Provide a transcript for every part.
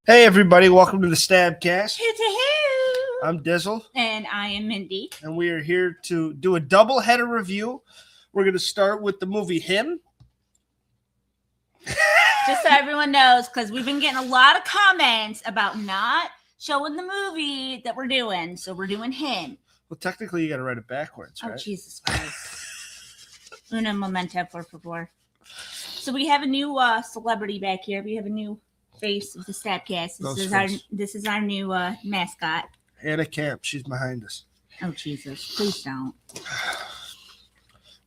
Hey everybody, welcome to the StabCast. Hoo-hoo-hoo. I'm Dizzle. And I am Mindy. And we are here to do a double-header review. We're going to start with the movie Him. Just so everyone knows, because we've been getting a lot of comments about not showing the movie that we're doing. So we're doing Him. Well, technically you got to write it backwards, right? Oh, Jesus Christ. Una momento, por favor. So we have a new celebrity back here. We have a new face of the StabCast. This is our new mascot. Anna Camp, she's behind us. Oh, Jesus. Please don't.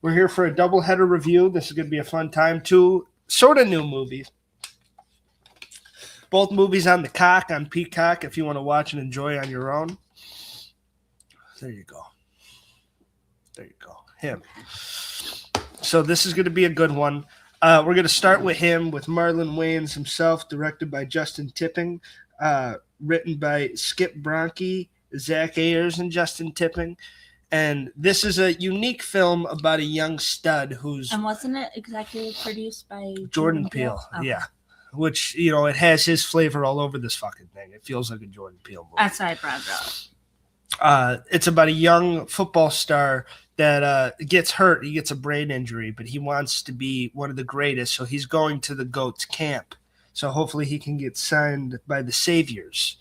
We're here for a double-header review. This is going to be a fun time. Two sort of new movies. Both movies on Peacock, if you want to watch and enjoy on your own. There you go. Him. So this is going to be a good one. We're going to start with Him, with Marlon Wayans himself, directed by Justin Tipping, written by Skip Bronke, Zach Ayers, and Justin Tipping. And this is a unique film about a young stud who's... And wasn't it executive produced by Jordan Peele? Okay. Yeah. Which, it has his flavor all over this fucking thing. It feels like a Jordan Peele movie. That's why I brought it up. It's about a young football star that gets hurt. He gets a brain injury, but he wants to be one of the greatest, so he's going to the GOAT's camp. So hopefully he can get signed by the Saviors,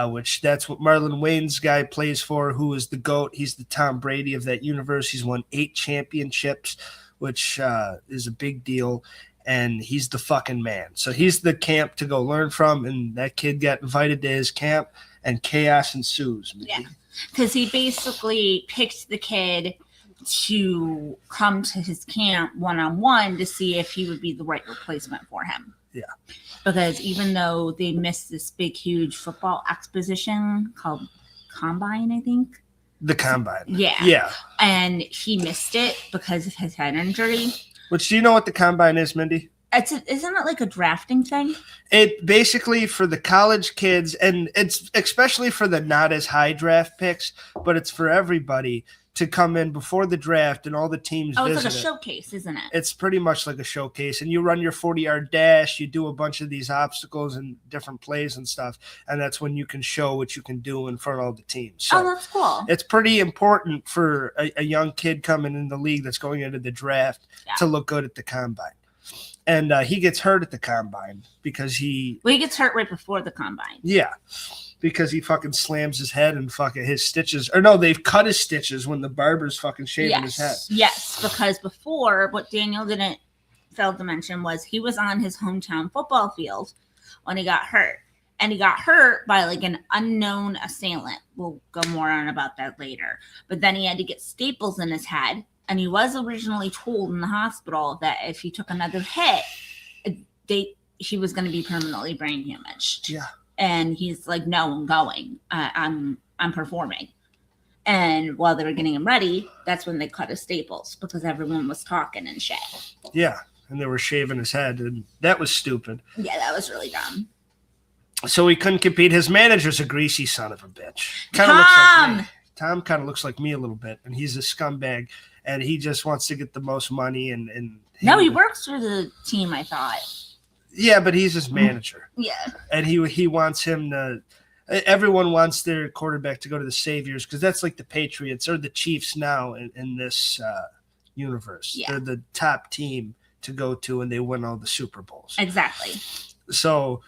which that's what Marlon Wayans' guy plays for, who is the GOAT. He's the Tom Brady of that universe. He's won 8 championships, which is a big deal, and he's the fucking man. So he's the camp to go learn from, and that kid got invited to his camp, and chaos ensues. Yeah. Because he basically picked the kid to come to his camp one-on-one to see if he would be the right replacement for him. Yeah. Because even though they missed this big, huge football exposition called Combine, I think. The Combine. Yeah. Yeah. And he missed it because of his head injury. Which, do you know what the Combine is, Mindy? Isn't it like a drafting thing? It basically for the college kids, and it's especially for the not as high draft picks, but it's for everybody to come in before the draft and all the teams visit. Oh, it's like a showcase, isn't it? It's pretty much like a showcase, and you run your 40-yard dash, you do a bunch of these obstacles and different plays and stuff, and that's when you can show what you can do in front of all the teams. So that's cool. It's pretty important for a young kid coming in the league that's going into the draft to look good at the Combine. And he gets hurt at the Combine because he gets hurt right before the Combine. Yeah, because he fucking slams his head and fucking his stitches. Or no, they've cut his stitches when the barber's fucking shaving his head. Yes, because before, what Daniel didn't fail to mention was he was on his hometown football field when he got hurt. And he got hurt by like an unknown assailant. We'll go more on about that later. But then he had to get staples in his head. And he was originally told in the hospital that if he took another hit, he was going to be permanently brain damaged. Yeah. And he's like, no, I'm going. I'm performing. And while they were getting him ready, that's when they cut his staples because everyone was talking and shit. Yeah, and they were shaving his head, and that was stupid. Yeah, that was really dumb. So he couldn't compete. His manager's a greasy son of a bitch. Tom kind of looks like me a little bit, and he's a scumbag. And he just wants to get the most money. He works for the team, I thought. Yeah, but he's his manager. Yeah. And he wants him to – everyone wants their quarterback to go to the Saviors because that's like the Patriots or the Chiefs now in this universe. Yeah. They're the top team to go to, and they win all the Super Bowls. Exactly. So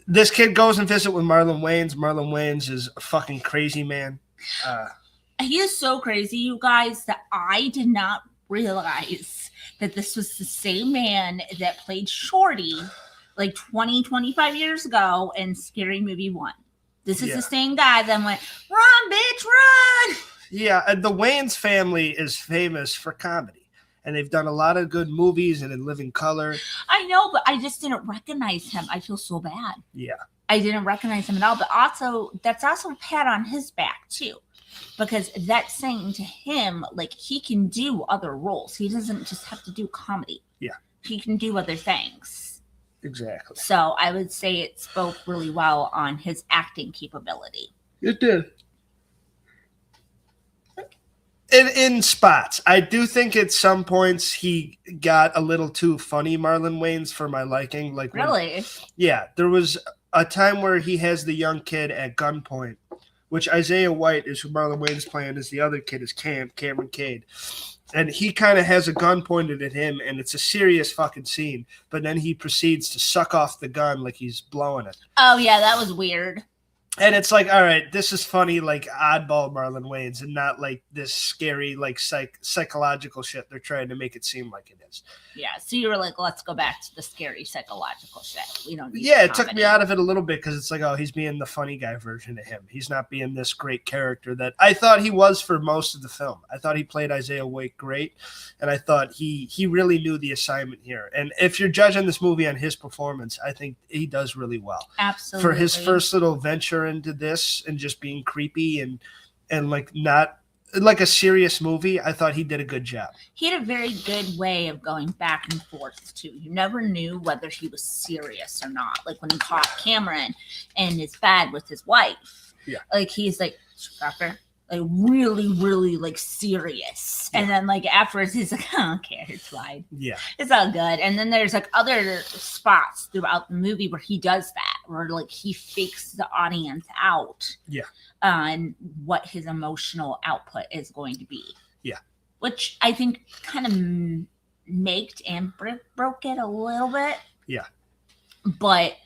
this kid goes and visits with Marlon Wayans. Marlon Wayans is a fucking crazy man. He is so crazy, you guys, that I did not realize that this was the same man that played Shorty like 20, 25 years ago in Scary Movie 1. This is the same guy that went, run, bitch, run! Yeah, and the Wayans family is famous for comedy. And they've done a lot of good movies and in Living Color. I know, but I just didn't recognize him. I feel so bad. Yeah. I didn't recognize him at all. But also, that's also a pat on his back, too. Because that's saying to him, like, he can do other roles. He doesn't just have to do comedy. Yeah. He can do other things. Exactly. So I would say it spoke really well on his acting capability. It did. In spots. I do think at some points he got a little too funny, Marlon Wayans, for my liking. Like really? Yeah. There was a time where he has the young kid at gunpoint, which Isaiah White is who Marlon Wayne's playing, is the other kid is Cameron Cade. And he kind of has a gun pointed at him, and it's a serious fucking scene. But then he proceeds to suck off the gun like he's blowing it. Oh, yeah, that was weird. And it's like, all right, this is funny, like oddball Marlon Wayans, and not like this scary, like psychological shit they're trying to make it seem like it is. Yeah, so you were like, let's go back to the scary psychological shit. We don't need it took me out of it a little bit because it's like, oh, he's being the funny guy version of him. He's not being this great character that I thought he was for most of the film. I thought he played Isaiah White great, and I thought he really knew the assignment here. And if you're judging this movie on his performance, I think he does really well. Absolutely. For his first little venture into this and just being creepy and like not like a serious movie, I thought he did a good job. He had a very good way of going back and forth too. You never knew whether he was serious or not. Like when he caught Cameron in his bed with his wife. Yeah. Like he's like, doctor, like really, really like serious. Yeah. And then like afterwards he's like, I don't care, it's fine. Yeah. It's all good. And then there's like other spots throughout the movie where he does that, where like he fakes the audience out. Yeah. On what his emotional output is going to be. Yeah. Which I think kind of maked and broke it a little bit. Yeah. But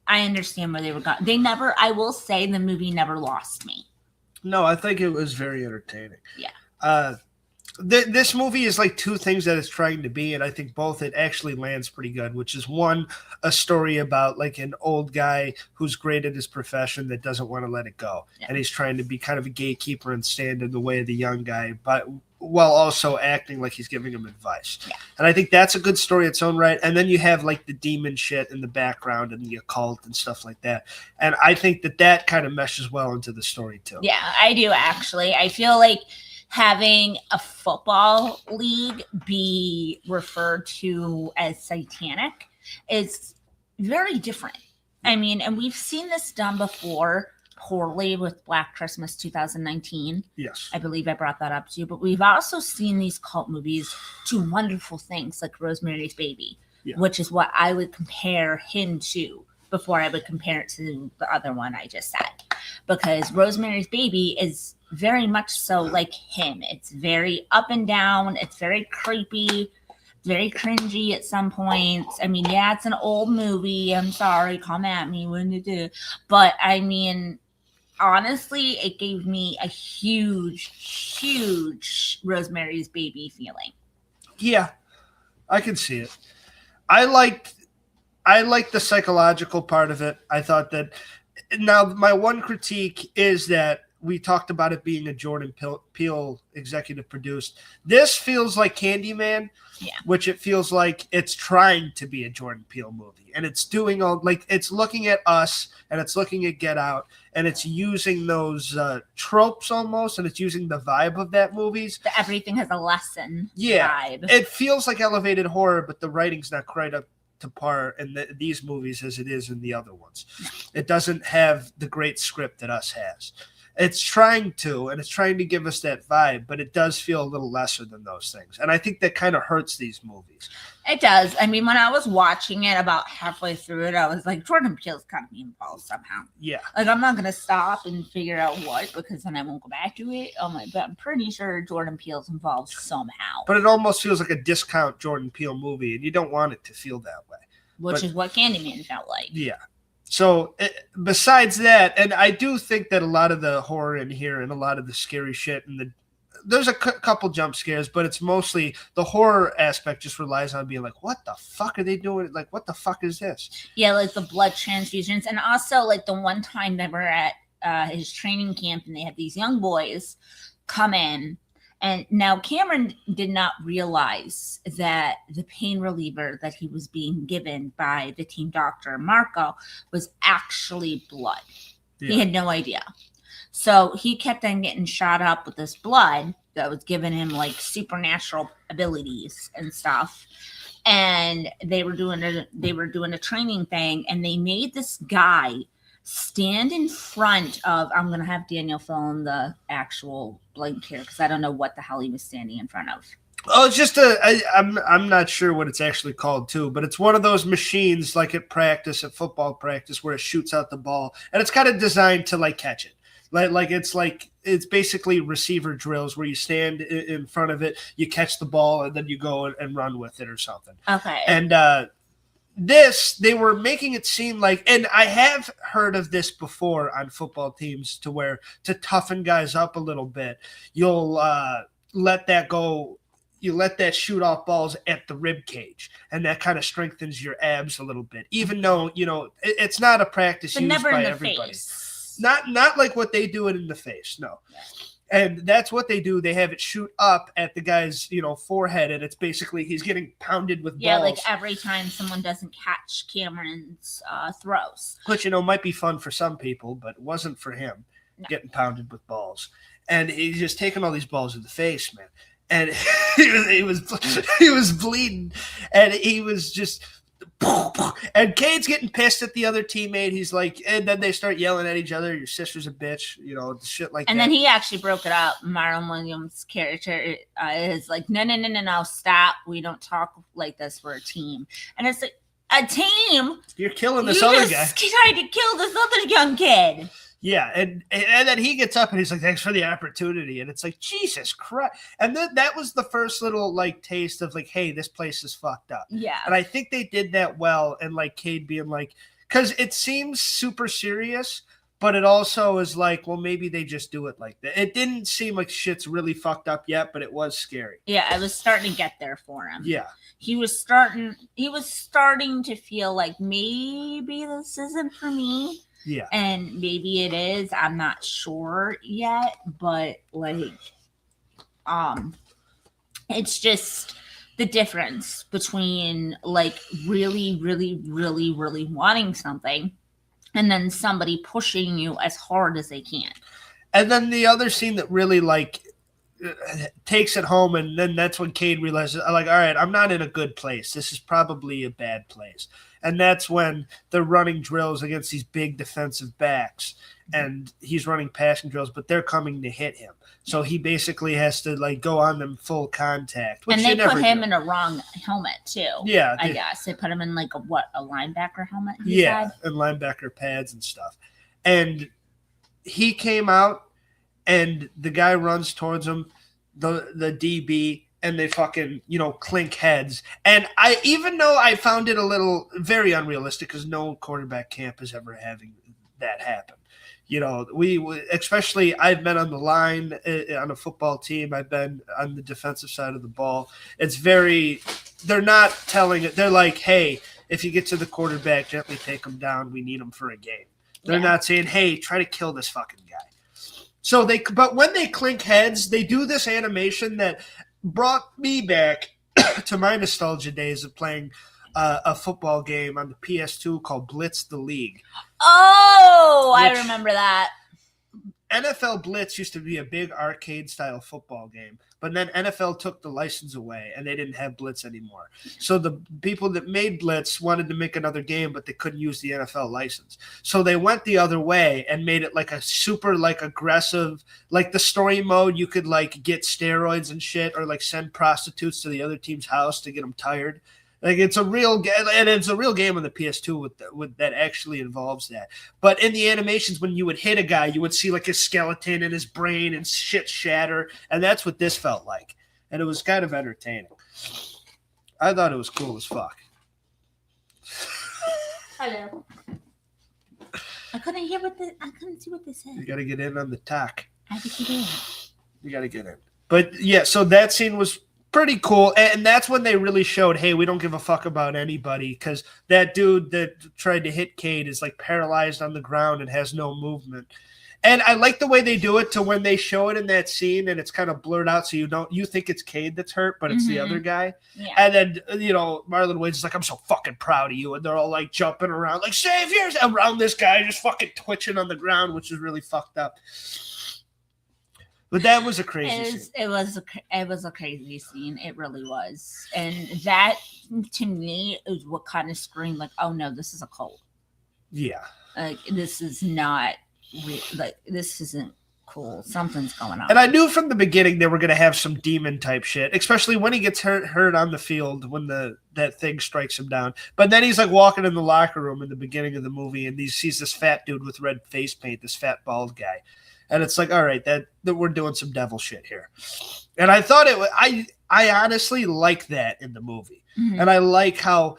I understand where they were going. I will say the movie never lost me. No, I think it was very entertaining. Yeah. This movie is like two things that it's trying to be, and I think both it actually lands pretty good, which is one, a story about like an old guy who's great at his profession that doesn't want to let it go. Yeah. And he's trying to be kind of a gatekeeper and stand in the way of the young guy, but while also acting like he's giving him advice. Yeah. And I think that's a good story in its own right. And then you have like the demon shit in the background and the occult and stuff like that. And I think that kind of meshes well into the story too. Yeah, I do actually. I feel like having a football league be referred to as satanic is very different. I mean, and we've seen this done before poorly with Black Christmas 2019. Yes. I believe I brought that up to you. But we've also seen these cult movies do wonderful things like Rosemary's Baby, which is what I would compare him to before I would compare it to the other one I just said. Because Rosemary's Baby is very much so like him. It's very up and down. It's very creepy, very cringy at some points. I mean, yeah, it's an old movie. I'm sorry, come at me when you do. But I mean, honestly, it gave me a huge, huge Rosemary's Baby feeling. Yeah, I can see it. I liked the psychological part of it. I thought that. Now, my one critique is that we talked about it being a Jordan Peele executive produced. This feels like Candyman, which it feels like it's trying to be a Jordan Peele movie. And it's doing all, like, it's looking at Us and it's looking at Get Out and it's using those tropes almost, and it's using the vibe of that movies. Everything has a lesson vibe. It feels like elevated horror, but the writing's not quite up to par in these movies as it is in the other ones. It doesn't have the great script that Us has. It's trying to, and it's trying to give us that vibe, but it does feel a little lesser than those things. And I think that kind of hurts these movies. It does. I mean, when I was watching it about halfway through it, I was like, Jordan Peele's got to be involved somehow. Yeah. Like, I'm not going to stop and figure out what, because then I won't go back to it. But I'm pretty sure Jordan Peele's involved somehow. But it almost feels like a discount Jordan Peele movie, and you don't want it to feel that way. Which is what Candyman felt like. Yeah. So besides that, and I do think that a lot of the horror in here and a lot of the scary shit and there's a couple jump scares, but it's mostly the horror aspect just relies on being like, what the fuck are they doing? Like, what the fuck is this? Yeah, like the blood transfusions. And also like the one time they were at his training camp and they had these young boys come in. And now Cameron did not realize that the pain reliever that he was being given by the team doctor, Marco, was actually blood. Yeah. He had no idea. So he kept on getting shot up with this blood that was giving him like supernatural abilities and stuff. And they were doing a training thing, and they made this guy stand in front of, I'm going to have Daniel fill in the actual blank here because I don't know what the hell he was standing in front of. Oh, it's just I'm not sure what it's actually called too, but it's one of those machines like at football practice, where it shoots out the ball, and it's kind of designed to like catch it. Like it's basically receiver drills where you stand in front of it, you catch the ball, and then you go and run with it or something. Okay. And they were making it seem like, and I have heard of this before on football teams, to where to toughen guys up a little bit, you'll let that go. You let that shoot off balls at the rib cage, and that kind of strengthens your abs a little bit. Even though it's not a practice but used never by in the everybody. face. Not like what they do it in the face. No. Yeah. And that's what they do. They have it shoot up at the guy's, forehead, and it's basically he's getting pounded with balls. Yeah, like every time someone doesn't catch Cameron's throws. Which, might be fun for some people, but it wasn't for him, getting pounded with balls. And he's just taking all these balls in the face, man. And he was bleeding, and he was just... And Cade's getting pissed at the other teammate. He's like, and then they start yelling at each other. Your sister's a bitch, shit like that. And then he actually broke it up. Marlon Williams' character is like, no, stop. We don't talk like this. We're a team. And it's like, a team? You're killing this other guy. You tried to kill this other young kid. Yeah, and then he gets up and he's like, thanks for the opportunity. And it's like, Jesus Christ. And then that was the first little, like, taste of, like, hey, this place is fucked up. Yeah. And I think they did that well. And, like, Cade being like, because it seems super serious, but it also is like, well, maybe they just do it like that. It didn't seem like shit's really fucked up yet, but it was scary. Yeah, I was starting to get there for him. Yeah. He was starting to feel like maybe this isn't for me. Yeah. And maybe it is. I'm not sure yet, but like it's just the difference between like really, really, really, really wanting something and then somebody pushing you as hard as they can. And then the other scene that really like takes it home, and then that's when Cade realizes, like, all right, I'm not in a good place. This is probably a bad place. And that's when they're running drills against these big defensive backs, and he's running passing drills, but they're coming to hit him. So he basically has to like go on them full contact. And they put him in a wrong helmet too. Yeah, I guess they put him in like a linebacker helmet. And linebacker pads and stuff. And he came out, and the guy runs towards him, the DB, and they fucking, clink heads. And even though I found it a little very unrealistic, because no quarterback camp is ever having that happen. We especially, I've been on the line on a football team. I've been on the defensive side of the ball. They're not telling it. They're like, hey, if you get to the quarterback, gently take him down. We need him for a game. They're not saying, hey, try to kill this fucking guy. But when they clink heads, they do this animation that brought me back to my nostalgia days of playing a football game on the PS2 called Blitz the League. Oh, I remember that. NFL Blitz used to be a big arcade-style football game, but then NFL took the license away, and they didn't have Blitz anymore. So the people that made Blitz wanted to make another game, but they couldn't use the NFL license. So they went the other way and made it like a super like aggressive, like the story mode. You could like get steroids and shit, or like send prostitutes to the other team's house to get them tired. Like it's a real and it's a real game on the PS2 with that actually involves that. But in the animations, when you would hit a guy, you would see like his skeleton and his brain and shit shatter, and that's what this felt like. And it was kind of entertaining. I thought it was cool as fuck. Hello. I couldn't see what this said. You got to get in on the talk. I had to get in. You got to get in. But yeah, so that scene was pretty cool, and that's when they really showed, hey, we don't give a fuck about anybody, because that dude that tried to hit Cade is like paralyzed on the ground and has no movement. And I like the way they do it to when they show it in that scene and it's kind of blurred out, so you think it's Cade that's hurt, but it's the other guy. Yeah. And then Marlon Wayans is like, I'm so fucking proud of you, and they're all like jumping around like saviors around this guy just fucking twitching on the ground, which is really fucked up. But that was a crazy scene. It was a crazy scene. It really was. And that, to me, is what kind of screamed like, oh, no, this is a cult. Yeah. Like, this is not, like, this isn't cool. Something's going on. And I knew from the beginning they were going to have some demon type shit, especially when he gets hurt on the field when that thing strikes him down. But then he's like walking in the locker room in the beginning of the movie, and he sees this fat dude with red face paint, this fat bald guy, and it's like, all right, that we're doing some devil shit here. And I thought it was, I honestly like that in the movie, and I like how,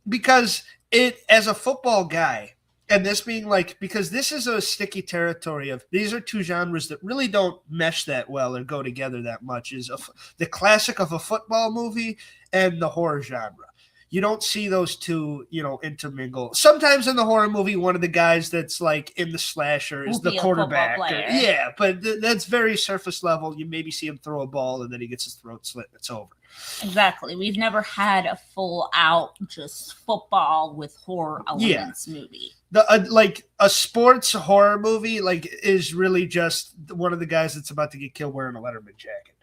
because it, as a football guy. And this being like, because this is a sticky territory of, these are two genres that really don't mesh that well or go together that much, is the classic of a football movie and the horror genre. You don't see those two, intermingle. Sometimes in the horror movie, one of the guys that's like in the slasher is the quarterback. Yeah, but that's very surface level. You maybe see him throw a ball and then he gets his throat slit and it's over. Exactly. We've never had a full out just football with horror elements movie. Like a sports horror movie is really just one of the guys that's about to get killed wearing a Letterman jacket.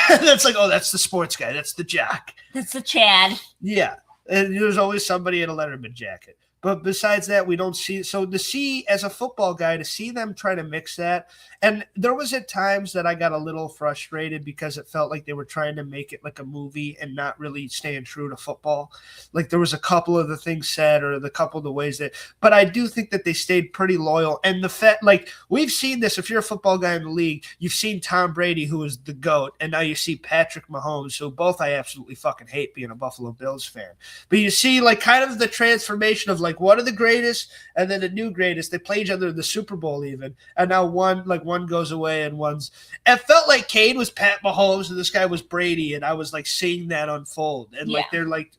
That's like, oh, that's the sports guy. That's the jock. That's the Chad. Yeah. And there's always somebody in a Letterman jacket. But besides that, we don't see. So to see, as a football guy, to see them try to mix that. And there was at times that I got a little frustrated because it felt like they were trying to make it like a movie and not really staying true to football. Like there was a couple of the things said or the couple of the ways that, but I do think that they stayed pretty loyal. And the fact, like we've seen this, if you're a football guy in the league, you've seen Tom Brady, who is the GOAT. And now you see Patrick Mahomes, who both I absolutely fucking hate being a Buffalo Bills fan. But you see like kind of the transformation of like one of the greatest and then the new greatest. They play each other in the Super Bowl even. And now one goes away and one's. It felt like Kane was Pat Mahomes and this guy was Brady, and I was like seeing that unfold. And like they're like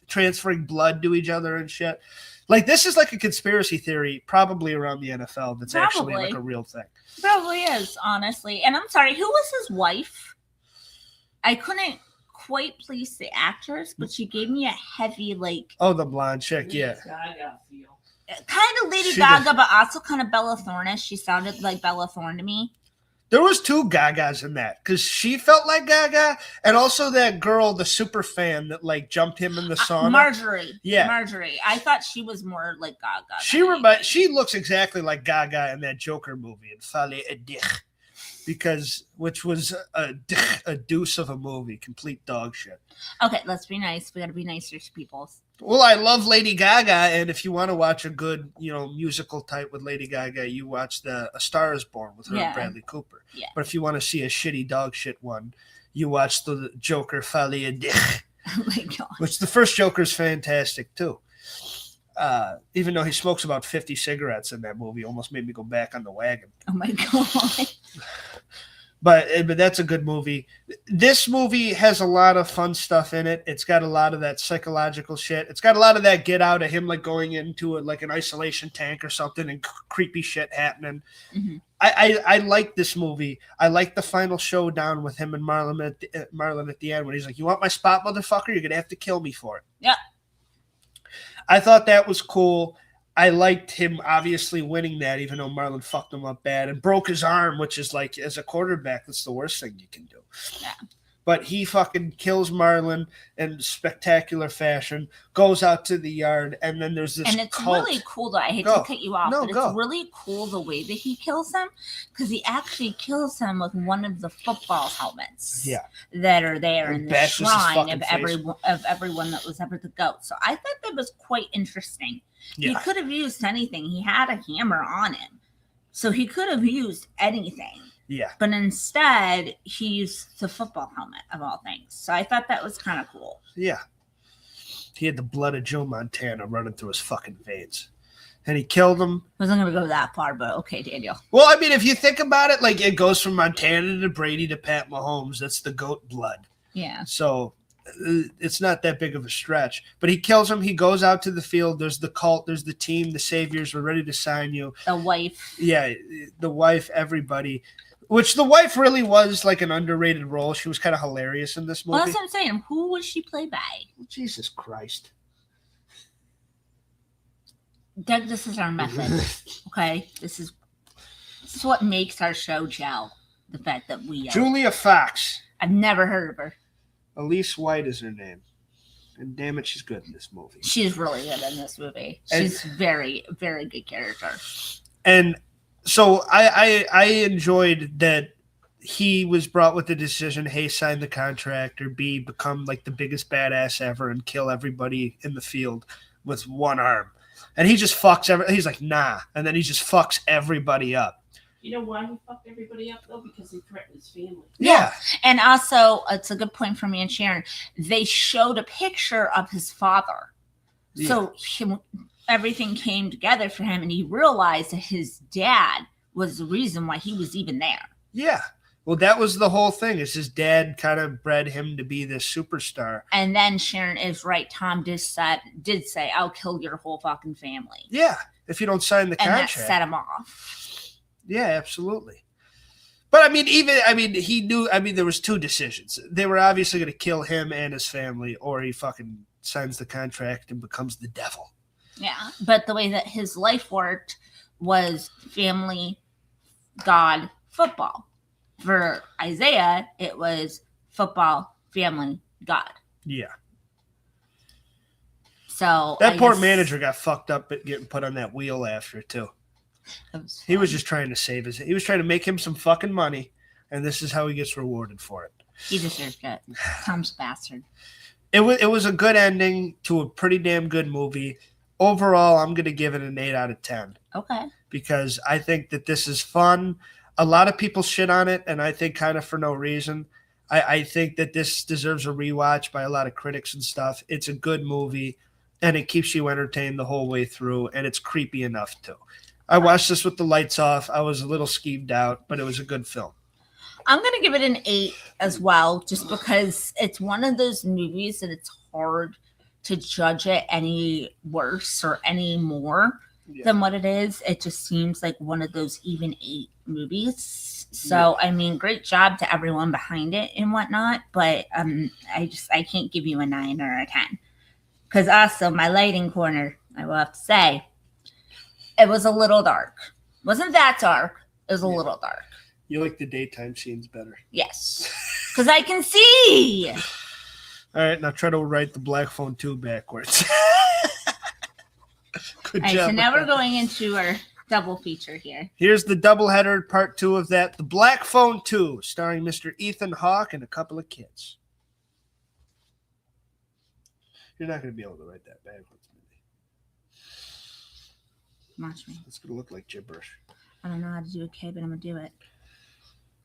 transferring blood to each other and shit. Like this is like a conspiracy theory, probably around the NFL. That's actually like a real thing. Probably is, honestly. And I'm sorry, who was his wife? I couldn't quite place the actress, but she gave me a heavy like. Oh, the blonde chick, yeah. Kind of Lady Gaga, but also kind of Bella Thorne-ish. She sounded like Bella Thorne to me. There was two Gagas in that because she felt like Gaga, and also that girl, the super fan that like jumped him in the sauna. Marjorie. Yeah, Marjorie. I thought she was more like Gaga. She looks exactly like Gaga in that Joker movie in Fallait et Dich, which was a deuce of a movie, complete dog shit. Okay, let's be nice. We got to be nicer to people. Well, I love Lady Gaga, and if you want to watch a good, musical type with Lady Gaga, you watch A Star Is Born with her and Bradley Cooper. Yeah. But if you want to see a shitty dog shit one, you watch the Joker Fallait et Dich. Oh my god! Which the first Joker is fantastic too. Even though he smokes about 50 cigarettes in that movie, almost made me go back on the wagon. Oh my god! But that's a good movie. This movie has a lot of fun stuff in it. It's got a lot of that psychological shit. It's got a lot of that get out of him, like going into like an isolation tank or something and creepy shit happening. Mm-hmm. I like this movie. I like the final showdown with him and Marlon at the end when he's like, "You want my spot, motherfucker? You're gonna have to kill me for it." Yeah. I thought that was cool. I liked him obviously winning that, even though Marlon fucked him up bad and broke his arm, which is like, as a quarterback, that's the worst thing you can do. Yeah. But he fucking kills Marlon in spectacular fashion, goes out to the yard, and then there's this And it's cult. really cool, though. I hate to cut you off, but it's really cool the way that he kills him, because he actually kills him with one of the football helmets that are there in the shrine of everyone that was ever the GOAT. So I thought that was quite interesting. Yeah. He could have used anything. He had a hammer on him, so he could have used anything. Yeah. But instead, he used the football helmet of all things. So I thought that was kind of cool. Yeah. He had the blood of Joe Montana running through his fucking veins. And he killed him. I wasn't going to go that far, but okay, Daniel. Well, I mean, if you think about it, like it goes from Montana to Brady to Pat Mahomes. That's the GOAT blood. Yeah. So it's not that big of a stretch. But he kills him. He goes out to the field. There's the cult. There's the team, the saviors. We're ready to sign you. The wife. Yeah, the wife, everybody. Which the wife really was like an underrated role. She was kind of hilarious in this movie. Well, that's what I'm saying. Who was she played by? Jesus Christ. Doug, this is our method. Okay? This is what makes our show gel. The fact that we... Julia Fox. I've never heard of her. Elise White is her name. And damn it, she's good in this movie. She's really good in this movie. She's very, very good character. And... So I enjoyed that he was brought with the decision, hey, sign the contract, or B, become like the biggest badass ever and kill everybody in the field with one arm. And he just fucks he's like, nah. And then he just fucks everybody up. You know why he fucked everybody up, though? Because he threatened his family. Yeah. And also, it's a good point for me and Sharon. They showed a picture of his father. Yeah. So everything came together for him, and he realized that his dad was the reason why he was even there. Yeah. Well, that was the whole thing, is his dad kind of bred him to be this superstar. And then Sharon is right. Tom did say, I'll kill your whole fucking family. Yeah. If you don't sign the contract. And that set him off. Yeah, absolutely. But I mean, he knew, there was two decisions. They were obviously going to kill him and his family, or he fucking signs the contract and becomes the devil. Yeah. But the way that his life worked was family, God, football. For Isaiah, it was football, family, God. Yeah. So that poor manager got fucked up at getting put on that wheel after, too. He was just trying to save he was trying to make him some fucking money, and this is how he gets rewarded for it. He deserved it. Tom's bastard. It was a good ending to a pretty damn good movie. Overall, I'm going to give it an 8 out of 10. Okay. Because I think that this is fun. A lot of people shit on it, and I think kind of for no reason. I think that this deserves a rewatch by a lot of critics and stuff. It's a good movie, and it keeps you entertained the whole way through, and it's creepy enough, too. I watched this with the lights off. I was a little skeeved out, but it was a good film. I'm going to give it an 8 as well, just because it's one of those movies that it's hard to judge it any worse or any more than what it is. It just seems like one of those even 8 movies. So, I mean, great job to everyone behind it and whatnot, but I can't give you a 9 or a 10. Because also, my lighting corner, I will have to say, it was a little dark. Wasn't that dark. It was a little dark. You like the daytime scenes better. Yes. Because I can see. All right, now try to write the Black Phone 2 backwards. Good job. So now we're going into our double feature here. Here's the doubleheader, part 2 of that. The Black Phone 2, starring Mr. Ethan Hawke and a couple of kids. You're not going to be able to write that backwards. Watch me. It's going to look like gibberish. I don't know how to do a K, but I'm going to do it.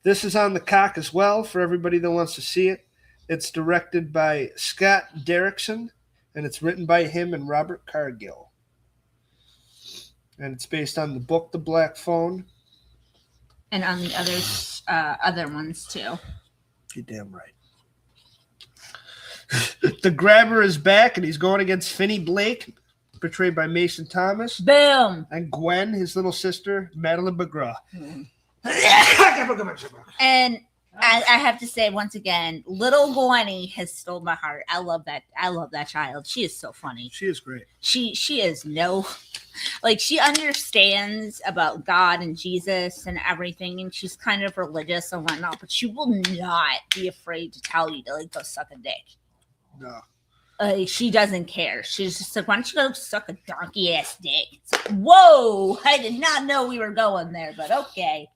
This is on the cock as well for everybody that wants to see it. It's directed by Scott Derrickson, and it's written by him and Robert Cargill. And it's based on the book The Black Phone. And on the other ones, too. You're damn right. The Grabber is back, and he's going against Finney Blake, portrayed by Mason Thomas. Boom! And Gwen, his little sister, Madeline McGraw. Mm. And I have to say once again, little Gwenny has stole my heart. I love that child. She is so funny. She is great. She is she understands about God and Jesus and everything, and she's kind of religious and whatnot, but she will not be afraid to tell you to go suck a dick. No. She doesn't care. She's just like, why don't you go suck a donkey ass dick? It's like, whoa, I did not know we were going there, but okay.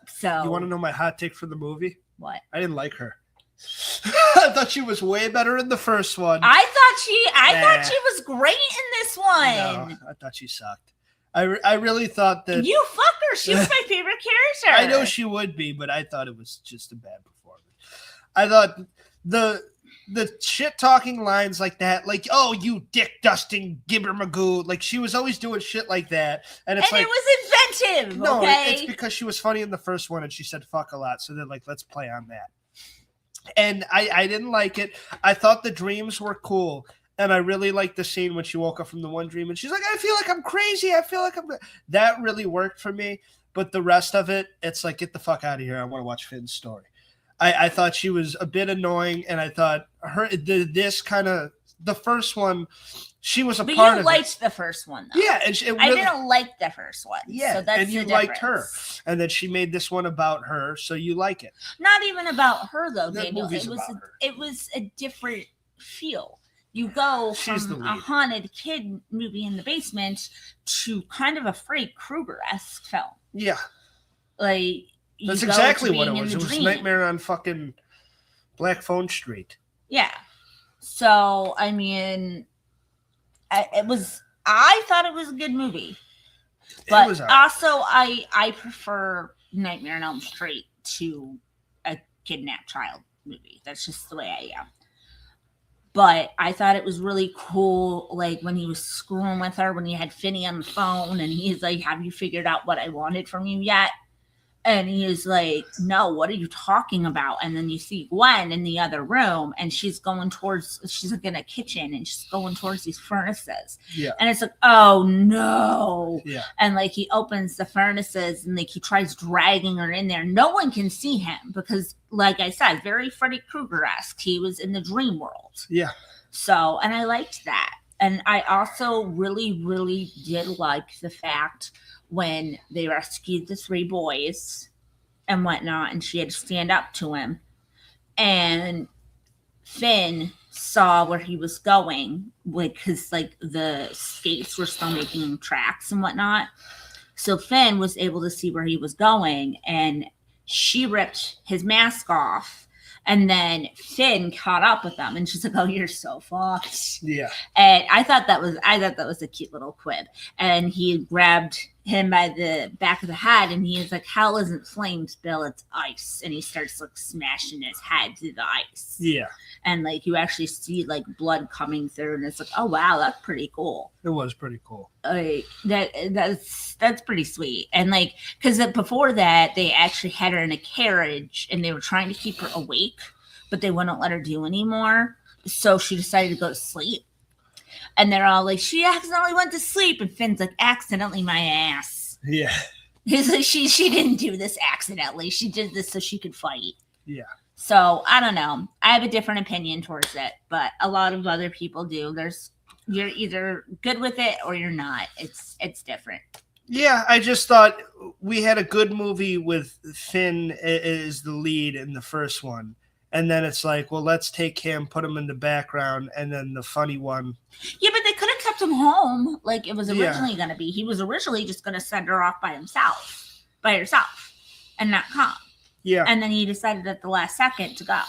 So you want to know my hot take for the movie? What? I didn't like her. I thought she was way better in the first one. I thought she was great in this one. No, I thought she sucked. I really thought that you fuck her. She was my favorite character. I know she would be, but I thought it was just a bad performance. I thought the shit talking lines like that, like, oh, you dick dusting gibber magoo, like she was always doing shit like that, and it was inventive. No, okay? It's because she was funny in the first one and she said fuck a lot, so they're like, let's play on that. And I didn't like it. I thought the dreams were cool, and I really liked the scene when she woke up from the one dream and she's like, I feel like I'm crazy. I feel like that really worked for me. But the rest of it, it's like, get the fuck out of here. I want to watch Finn's story. I thought she was a bit annoying, and I thought the first one, she was a part of it. But you liked the first one, though. Yeah. And I didn't like the first one. Yeah, so that's and you liked her. And then she made this one about her, so you like it. Not even about her, though, Daniel. It was a different feel. you go She's the from a lead. haunted kid movie in the basement to kind of a Freddy Krueger-esque film. Yeah. Like, That's you go exactly to what it being in was. the It was dream. Nightmare on fucking Black Phone Street. Yeah. So, I mean, I thought it was a good movie. But It was all right. also, I prefer Nightmare on Elm Street to a kidnapped child movie. That's just the way I am. But I thought it was really cool, like, when he was screwing with her, when he had Finney on the phone, and he's like, have you figured out what I wanted from you yet? And he is like, no, what are you talking about? And then you see Gwen in the other room, and she's like in a kitchen, and she's going towards these furnaces. Yeah. And it's like, oh no. Yeah. And like he opens the furnaces, and like he tries dragging her in there. No one can see him because, like I said, very Freddy Krueger-esque. He was in the dream world. Yeah. So, and I liked that. And I also really, really did like the fact when they rescued the 3 boys and whatnot, and she had to stand up to him. And Finn saw where he was going, because like the skates were still making tracks and whatnot. So Finn was able to see where he was going, and she ripped his mask off. And then Finn caught up with them, and she's like, "Oh, you're so fucked." Yeah. And I thought that was a cute little quib. And he grabbed him by the back of the head, and he is like, "Hell isn't flames, Bill. It's ice." And he starts like smashing his head through the ice. Yeah. And like you actually see like blood coming through, and it's like, "Oh wow, that's pretty cool." It was pretty cool. Like that's pretty sweet. And like, because before that they actually had her in a carriage, and they were trying to keep her awake, but they wouldn't let her do anymore. So she decided to go to sleep. And they're all like, she accidentally went to sleep. And Finn's like, accidentally my ass. Yeah. He's like, she didn't do this accidentally. She did this so she could fight. Yeah. So I don't know. I have a different opinion towards it, but a lot of other people do. You're either good with it or you're not. It's different. Yeah, I just thought we had a good movie with Finn as the lead in the first one. And then it's like, well, let's take him, put him in the background, and then the funny one. Yeah, but they could have kept him home like it was originally going to be. He was originally just going to send her off by herself, and not come. Yeah. And then he decided at the last second to go.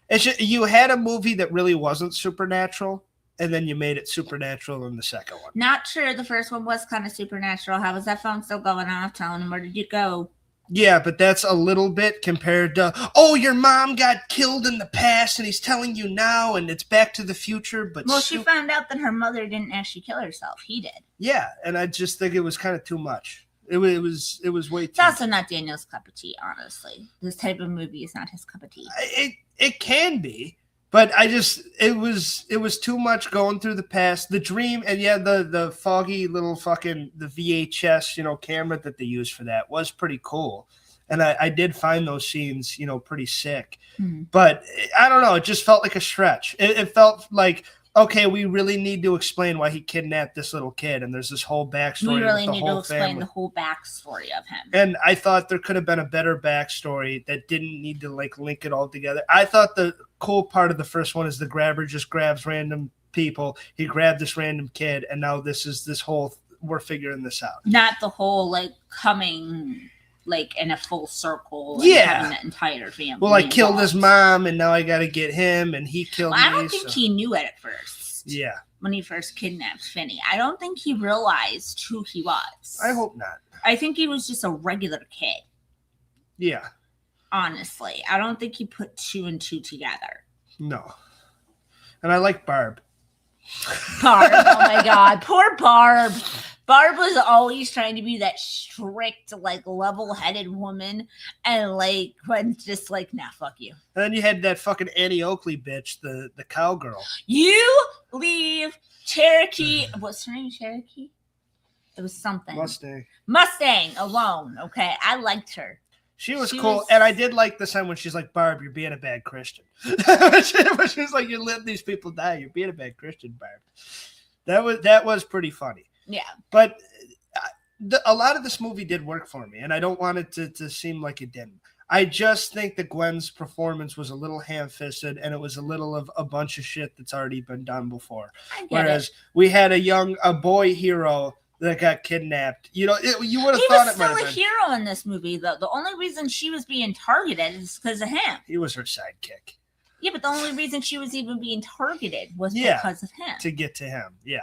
It's just, you had a movie that really wasn't supernatural, and then you made it supernatural in the second one. Not sure. The first one was kind of supernatural. How was that phone still going off? Telling him, where did you go? Yeah, but that's a little bit compared to, oh, your mom got killed in the past and he's telling you now and it's Back to the Future. But well, she found out that her mother didn't actually kill herself. He did. Yeah, and I just think it was kind of too much. It was way too It's also not Daniel's cup of tea, honestly. This type of movie is not his cup of tea. It can be, but it was too much going through the past, the dream, and yeah, the foggy little fucking the VHS camera that they used for that was pretty cool, and I did find those scenes pretty sick, but I don't know, it just felt like a stretch. It felt like, okay, we really need to explain why he kidnapped this little kid, and there's this whole backstory. We really with the need whole to explain family. the whole backstory of him. And I thought there could have been a better backstory that didn't need to link it all together. I thought the cool part of the first one is the grabber just grabs random people. He grabbed this random kid, and now we're figuring this out. Not the whole coming in a full circle. And Yeah. having the entire family. Well, I killed his involved. mom, and now I got to get him, and he killed me. I don't think he knew it at first. Yeah. When he first kidnapped Finney, I don't think he realized who he was. I hope not. I think he was just a regular kid. Yeah. Honestly, I don't think he put 2 and 2 together. No. And I like Barb. Barb, oh my God, poor Barb. Barb was always trying to be that strict, level-headed woman, and Gwen's just nah, fuck you. And then you had that fucking Annie Oakley bitch, the cowgirl. You leave Cherokee. What's her name? Cherokee? It was something. Mustang alone. Okay, I liked her. She was cool, and I did like the time when she's like, Barb, you're being a bad Christian. She's like, you're letting these people die. You're being a bad Christian, Barb. That was pretty funny. Yeah. But a lot of this movie did work for me, and I don't want it to seem like it didn't. I just think that Gwen's performance was a little ham-fisted, and it was a little of a bunch of shit that's already been done before. Whereas we had a boy hero that got kidnapped. You know, you would have thought it might have been. He was still a hero in this movie, though. The only reason she was being targeted is because of him. He was her sidekick. Yeah, but the only reason she was even being targeted was because of him. To get to him, yeah.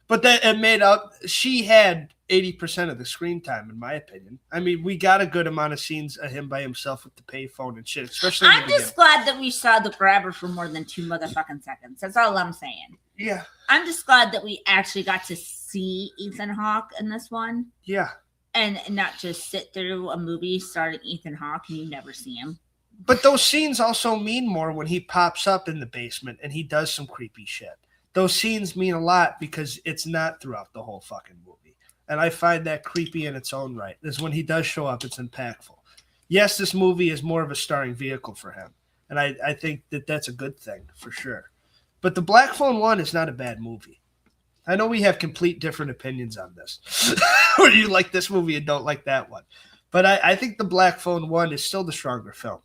But that it made up. She had 80% of the screen time, in my opinion. I mean, we got a good amount of scenes of him by himself with the payphone and shit. Especially, I'm just glad that we saw the grabber for more than 2 motherfucking seconds. That's all I'm saying. Yeah. I'm just glad that we actually got to see Ethan Hawke in this one. Yeah. And not just sit through a movie starring Ethan Hawke and you never see him. But those scenes also mean more when he pops up in the basement and he does some creepy shit. Those scenes mean a lot because it's not throughout the whole fucking movie. And I find that creepy in its own right. Is when he does show up, it's impactful. Yes, this movie is more of a starring vehicle for him. And I think that that's a good thing for sure. But the Black Phone 1 is not a bad movie. I know we have complete different opinions on this. Or you like this movie and don't like that one. But I think the Black Phone 1 is still the stronger film.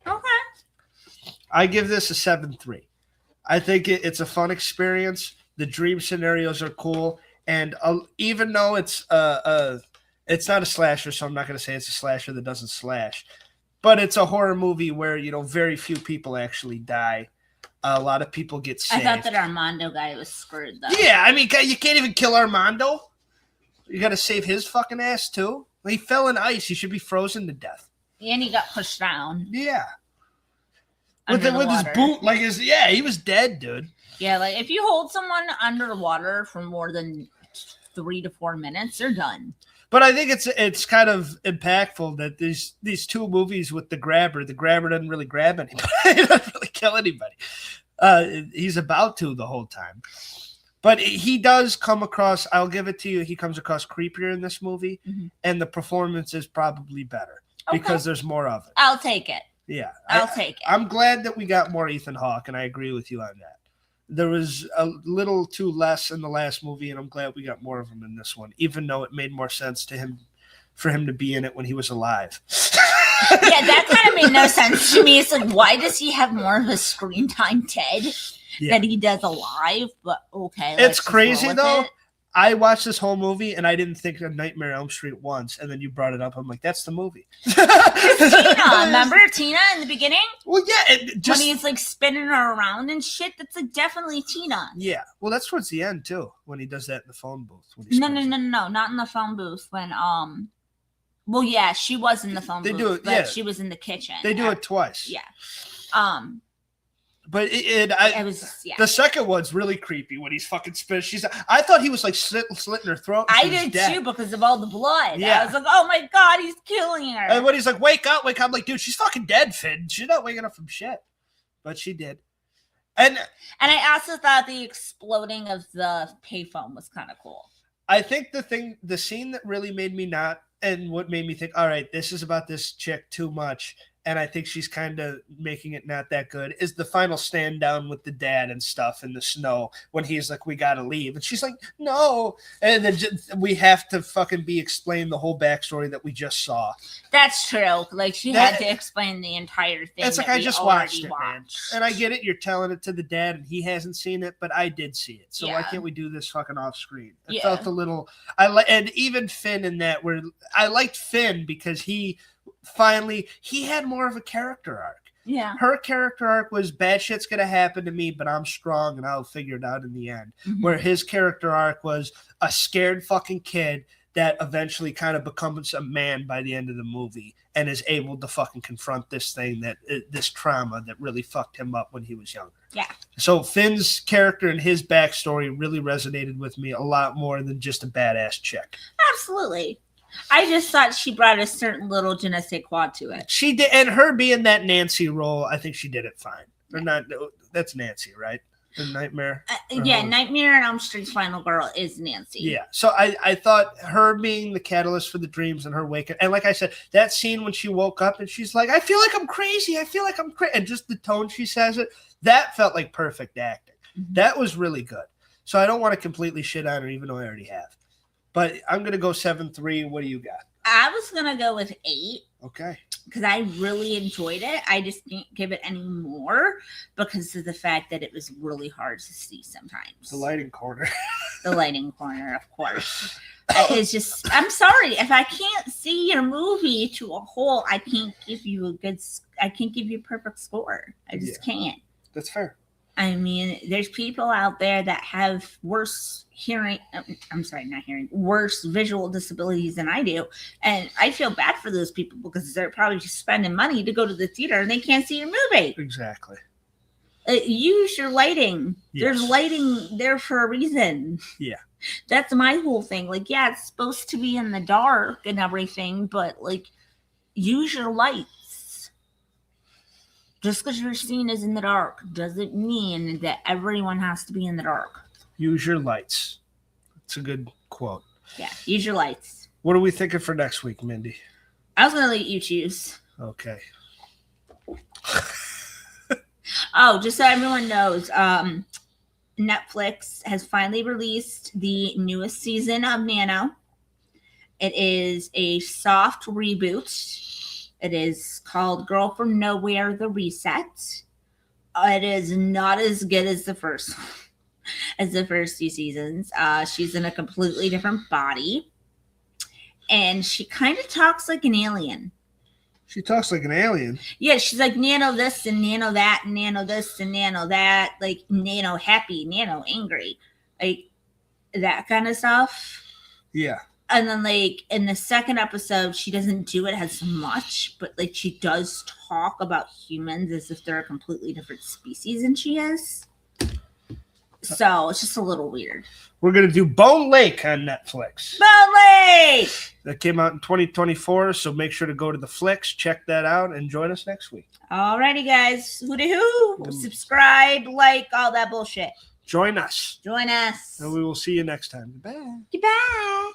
Okay. I give this a 7.3. I think it's a fun experience. The dream scenarios are cool. And even though it's not a slasher, so I'm not going to say it's a slasher that doesn't slash. But it's a horror movie where, you know, very few people actually die. A lot of people get saved. I thought that Armando guy was screwed, though. Yeah, I mean, you can't even kill Armando. You got to save his fucking ass, too. He fell in ice. He should be frozen to death. And he got pushed down. Yeah. With his boot, he was dead, dude. Yeah, like if you hold someone underwater for more than 3 to 4 minutes, they're done. But I think it's kind of impactful that these 2 movies with the grabber doesn't really grab anybody. He doesn't really kill anybody. He's about to the whole time. But he does come across, I'll give it to you, he comes across creepier in this movie, and the performance is probably better because there's more of it. I'll take it. Yeah. I'll take it. I'm glad that we got more Ethan Hawke, and I agree with you on that. There was a little too less in the last movie, and I'm glad we got more of him in this one, even though it made more sense for him to be in it when he was alive. Yeah, that kind of made no sense to me. It's like, why does he have more of a screen time dead than he does alive? But okay. It's crazy, though. I watched this whole movie, and I didn't think of Nightmare on Elm Street once, and then you brought it up. I'm like, that's the movie. Tina, remember Tina in the beginning? Well, yeah. When he's, like, spinning her around and shit, that's, like, definitely Tina. Yeah. Well, that's towards the end, too, when he does that in the phone booth. No, not in the phone booth. When, well, yeah, she was in the phone booth, but she was in the kitchen. They do it twice. Yeah. But it was yeah. The second one's really creepy when he's fucking spinning. I thought he was like slitting her throat. I did too because of all the blood. Yeah. I was like, oh my god, he's killing her. And when he's like, wake up, I'm like, dude, she's fucking dead, Finn. She's not waking up from shit. But she did. And I also thought the exploding of the payphone was kind of cool. I think the scene that really made me and what made me think, all right, this is about this chick too much, and I think she's kind of making it not that good, is the final stand down with the dad and stuff in the snow when he's like, we gotta leave. And she's like, no. And then we have to fucking explain the whole backstory that we just saw. That's true. Like, she had to explain the entire thing. It's like, I just watched it, man. And I get it. You're telling it to the dad, and he hasn't seen it, but I did see it. So why can't we do this fucking off screen? It felt a little, and even Finn in that, where I liked Finn because he had more of a character arc. Yeah. Her character arc was bad shit's going to happen to me, but I'm strong and I'll figure it out in the end. Mm-hmm. Where his character arc was a scared fucking kid that eventually kind of becomes a man by the end of the movie and is able to fucking confront this trauma that really fucked him up when he was younger. Yeah. So Finn's character and his backstory really resonated with me a lot more than just a badass chick. Absolutely. I just thought she brought a certain little je ne sais quoi to it. She did, and her being that Nancy role, I think she did it fine. Or not? That's Nancy, right? The Nightmare. Nightmare on Elm Street's final girl is Nancy. Yeah. So I thought her being the catalyst for the dreams and her waking, and like I said, that scene when she woke up and she's like, "I feel like I'm crazy. I feel like I'm crazy," and just the tone she says it, that felt like perfect acting. Mm-hmm. That was really good. So I don't want to completely shit on her, even though I already have. But I'm going to go 7.3. What do you got? I was gonna go with 8 Okay. because I really enjoyed it. I just can't give it any more because of the fact that it was really hard to see sometimes. The lighting corner. The lighting corner, of course. It's just, I'm sorry if I can't see your movie to a whole. I can't give you a perfect score. I just can't. That's fair. I mean, there's people out there that have worse worse visual disabilities than I do. And I feel bad for those people because they're probably just spending money to go to the theater and they can't see your movie. Exactly. Use your lighting. Yes. There's lighting there for a reason. Yeah. That's my whole thing. Like, yeah, it's supposed to be in the dark and everything, but like, use your lights. Just because your scene is in the dark doesn't mean that everyone has to be in the dark. Use your lights. It's a good quote. Yeah, use your lights. What are we thinking for next week, Mindy? I was going to let you choose. Okay. Oh, just so everyone knows, Netflix has finally released the newest season of Nano. It is a soft reboot. It is called Girl from Nowhere: The Reset. It is not as good as the first 2 seasons. She's in a completely different body. And she kind of talks like an alien. She talks like an alien. Yeah, she's like nano this and nano that, and nano this and nano that, like nano happy, nano angry, like that kind of stuff. Yeah. And then like in the second episode, she doesn't do it as much, but like she does talk about humans as if they're a completely different species than she is. So it's just a little weird. We're going to do Bone Lake on Netflix. Bone Lake! That came out in 2024, so make sure to go to the flicks, check that out, and join us next week. Alrighty, guys. Hoo-de-hoo. Subscribe, like, all that bullshit. Join us. Join us. And we will see you next time. Goodbye. Goodbye.